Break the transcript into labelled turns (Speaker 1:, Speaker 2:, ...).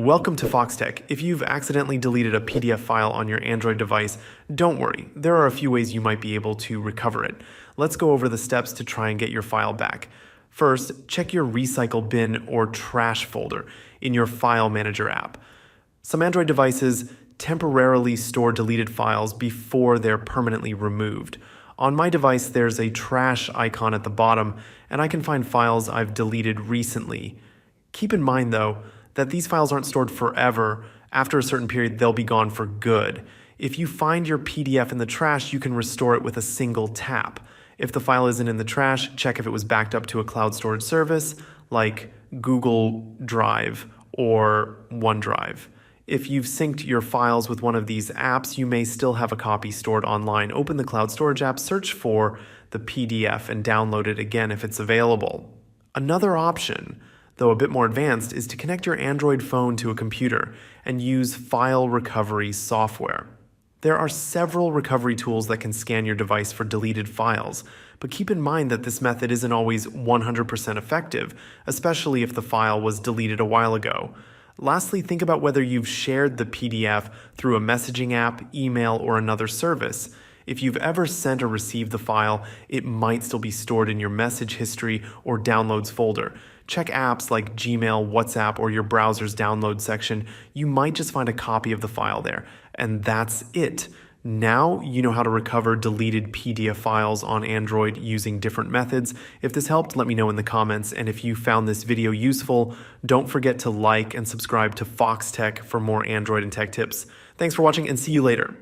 Speaker 1: Welcome to Foxtecc. If you've accidentally deleted a PDF file on your Android device, don't worry. There are a few ways you might be able to recover it. Let's go over the steps to try and get your file back. First, check your recycle bin or trash folder in your File Manager app. Some Android devices temporarily store deleted files before they're permanently removed. On my device, there's a trash icon at the bottom, and I can find files I've deleted recently. Keep in mind, though, that these files aren't stored forever. After a certain period, they'll be gone for good. If you find your PDF in the trash, you can restore it with a single tap. If the file isn't in the trash, check if it was backed up to a cloud storage service like Google Drive or OneDrive. If you've synced your files with one of these apps, you may still have a copy stored online. Open the cloud storage app, search for the PDF, and download it again if it's available. Another option, though a bit more advanced, is to connect your Android phone to a computer and use file recovery software. There are several recovery tools that can scan your device for deleted files, but keep in mind that this method isn't always 100% effective, especially if the file was deleted a while ago. Lastly, think about whether you've shared the PDF through a messaging app, email, or another service. If you've ever sent or received the file, it might still be stored in your message history or downloads folder. Check apps like Gmail, WhatsApp, or your browser's download section. You might just find a copy of the file there. And that's it. Now you know how to recover deleted PDF files on Android using different methods. If this helped, let me know in the comments. And if you found this video useful, don't forget to like and subscribe to Foxtecc for more Android and tech tips. Thanks for watching and see you later.